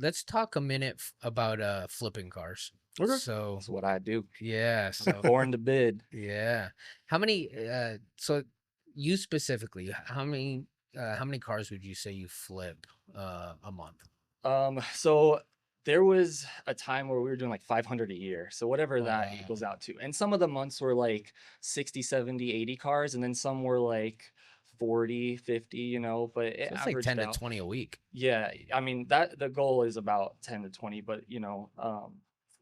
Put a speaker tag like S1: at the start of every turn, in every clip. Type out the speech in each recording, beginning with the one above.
S1: let's talk a minute about flipping cars.
S2: Okay.
S1: So
S2: That's what I do.
S1: yeah, so
S2: Born to bid.
S1: yeah. How many so you specifically, how many cars would you say you flip a month?
S2: So there was a time where we were doing like 500 a year. So whatever
S1: Oh
S2: that
S1: wow.
S2: equals out to. And some of the months were like 60, 70, 80 cars. And then some were like 40, 50, but it
S1: So it's like
S2: averaged
S1: 10 to
S2: out.
S1: 20 a week.
S2: Yeah. I mean, that the goal is about 10 to 20, but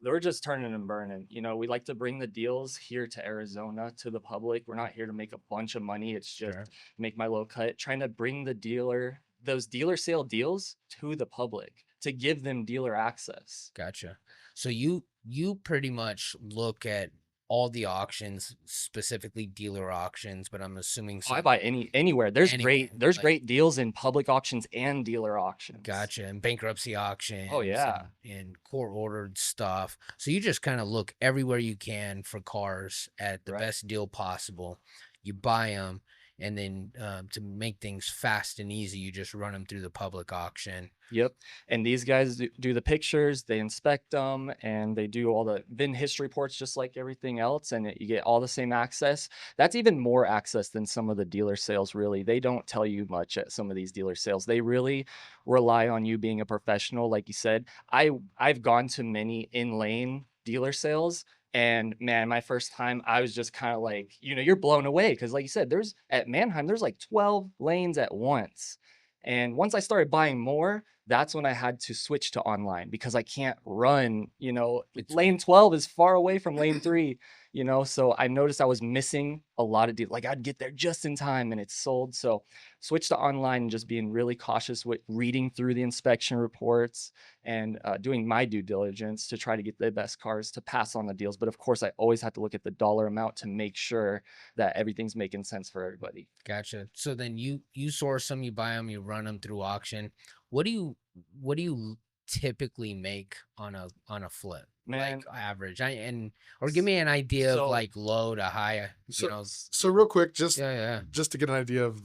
S2: they're just turning and burning. We like to bring the deals here to Arizona to the public. We're not here to make a bunch of money. It's just
S1: Sure.
S2: make my little cut, trying to bring those dealer sale deals to the public to give them dealer access.
S1: Gotcha. So you pretty much look at all the auctions, specifically dealer auctions, but I'm assuming
S2: Oh, I
S1: some
S2: buy anywhere. There's
S1: anywhere.
S2: great there's
S1: Like
S2: great deals in public auctions and dealer auctions.
S1: gotcha, and bankruptcy
S2: Oh
S1: auctions
S2: yeah.
S1: and court ordered stuff. So you just kind of look everywhere you can for cars at the
S2: Right.
S1: best deal possible. You buy them, and then to make things fast and easy, you just run them through the public auction.
S2: Yep. And these guys do the pictures, they inspect them, and they do all the VIN history reports just like everything else. And you get all the same access. That's even more access than some of the dealer sales, really. They don't tell you much at some of these dealer sales. They really rely on you being a professional. Like you said, I've gone to many in lane dealer sales. And man, my first time, I was just kind of like, you're blown away. Cause like you said, there's at Manheim, there's like 12 lanes at once. And once I started buying more, that's when I had to switch to online because I can't run,
S1: It's
S2: lane 12 is far away from lane 3, so I noticed I was missing a lot of deals. Like I'd get there just in time and it's sold. So switch to online and just being really cautious with reading through the inspection reports and doing my due diligence to try to get the best cars to pass on the deals. But of course, I always have to look at the dollar amount to make sure that everything's making sense for everybody.
S1: gotcha. So then you source them, you buy them, you run them through auction. What do you typically make on a flip? Like
S2: Man,
S1: average. Or give me an idea of
S2: so
S1: like low to high,
S3: So,
S1: know.
S3: so real quick, just
S1: Yeah, yeah.
S3: just to get an idea of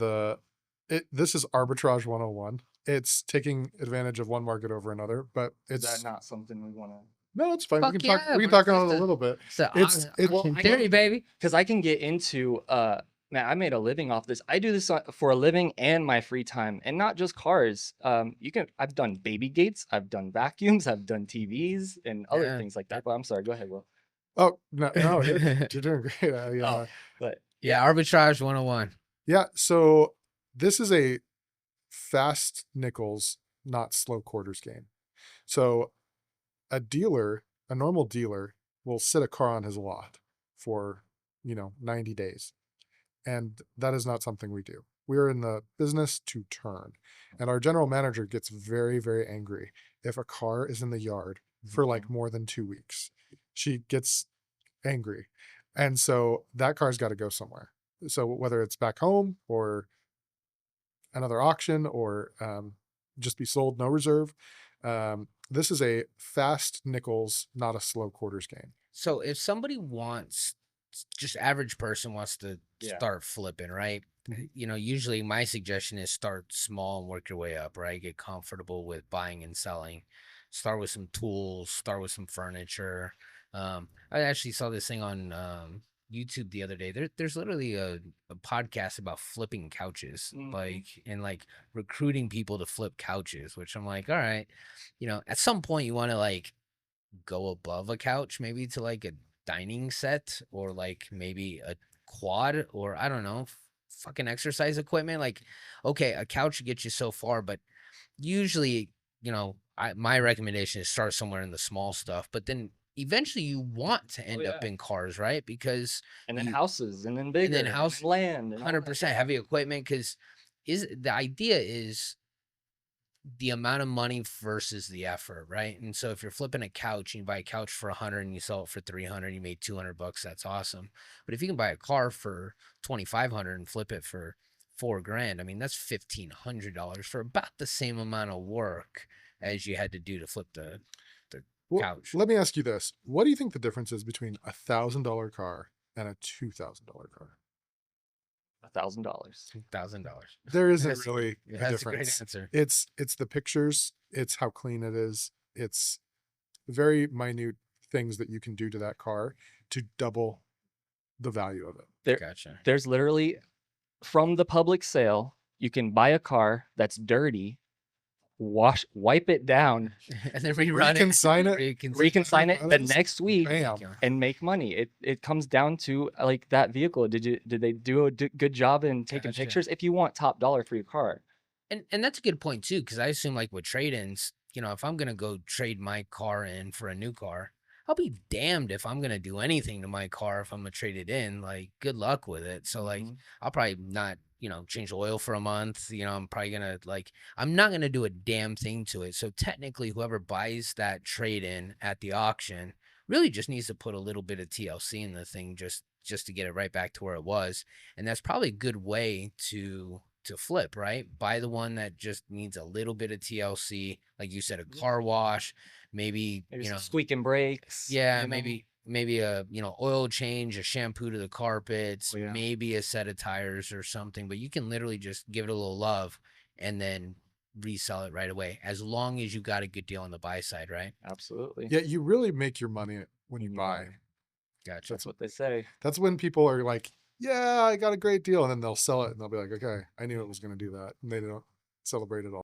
S3: this is arbitrage 101. It's taking advantage of one market over another, but
S2: is that
S3: it's
S2: not something we want to?
S3: no, it's fine.
S1: Fuck yeah,
S3: We can
S1: bro.
S3: talk on it a little bit.
S1: It's a
S3: It
S1: auction
S2: I
S1: theory,
S2: can
S1: baby.
S2: because I can get into man, I made a living off this. I do this for a living and my free time, and not just cars. I've done baby gates, I've done vacuums, I've done TVs and other
S1: Yeah.
S2: things like that. But I'm sorry, go ahead, Will.
S3: Oh no, you're doing great.
S2: Oh, but
S1: Yeah, arbitrage 101.
S3: Yeah, so this is a fast nickels, not slow quarters game. So a normal dealer will sit a car on his lot for 90 days. And that is not something we do. We are in the business to turn. And our general manager gets very, very angry if a car is in the yard for like more than 2 weeks. She gets angry. And so that car's got to go somewhere. So whether it's back home or another auction or just be sold, no reserve. This is a fast nickels, not a slow quarters game.
S1: So if somebody wants, just average person wants to
S2: yeah,
S1: start flipping, right?
S3: Mhm.
S1: Usually my suggestion is start small and work your way up, right? Get comfortable with buying and selling. Start with some tools, start with some furniture. I actually saw this thing on YouTube the other day. There's literally a podcast about flipping couches,
S2: mhm,
S1: like and like recruiting people to flip couches, which I'm like, all right, at some point you want to like go above a couch, maybe to like a dining set or like maybe a quad or I don't know, fucking exercise equipment. Like, okay, a couch gets you so far, but usually, my recommendation is start somewhere in the small stuff, but then eventually you want to
S2: oh
S1: end up
S2: yeah,
S1: in cars, right? Because
S2: and then
S1: you
S2: houses, and then
S1: and
S2: bigger,
S1: then
S2: and
S1: house
S2: then land, and all that
S1: 100%
S2: stuff.
S1: heavy equipment because is the idea is the amount of money versus the effort, right? And so if you're flipping a couch and you buy a couch for 100 and you sell it for 300, you made 200 bucks, that's awesome. But if you can buy a car for 2,500 and flip it for 4 grand, I mean, that's $1,500 for about the same amount of work as you had to do to flip the
S3: Well,
S1: couch.
S3: let me ask you this. What do you think the difference is between $1,000 car and a $2,000 car?
S2: $1,000.
S1: $1,000.
S3: There isn't
S1: That's-
S3: really
S1: Yeah,
S3: a
S1: that's a great
S3: difference.
S1: answer.
S3: It's the pictures, it's how clean it is, it's very minute things that you can do to that car to double the value of it.
S1: Gotcha.
S2: There's literally, from the public sale, you can buy a car that's dirty, wipe it down,
S1: And then rerun
S3: Reconsign it.
S2: reconsign it the
S3: Balance,
S2: next week,
S3: Bam.
S2: and make money. It comes down to like that vehicle. Did they do a good job in taking
S1: Gotcha.
S2: pictures? If you want top dollar for your car,
S1: And that's a good point too, because I assume like with trade-ins, you know, if I'm gonna go trade my car in for a new car, I'll be damned if I'm gonna do anything to my car if I'm gonna trade it in. Like, good luck with it. So like,
S2: Mhm.
S1: I'll probably not, you know, change the oil for a month. You know, I'm probably gonna like, I'm not gonna do a damn thing to it. So technically, whoever buys that trade-in at the auction really just needs to put a little bit of TLC in the thing just to get it right back to where it was. And that's probably a good way to flip, right? Buy the one that just needs a little bit of TLC, like you said, a
S2: Yeah.
S1: car wash, maybe
S2: maybe
S1: you
S2: some
S1: know,
S2: squeaking brakes.
S1: yeah,
S2: you know?
S1: maybe a oil change, a shampoo to the carpets,
S2: Oh, yeah.
S1: maybe a set of tires or something. But you can literally just give it a little love and then resell it right away, as long as you got a good deal on the buy side, right?
S2: Absolutely.
S3: Yeah, you really make your money when you
S2: When you
S3: buy.
S2: buy.
S1: Gotcha.
S2: That's what they say.
S3: That's when people are like, yeah, I got a great deal. And then they'll sell it and they'll be like, okay, I knew it was going to do that. And they don't celebrate it all.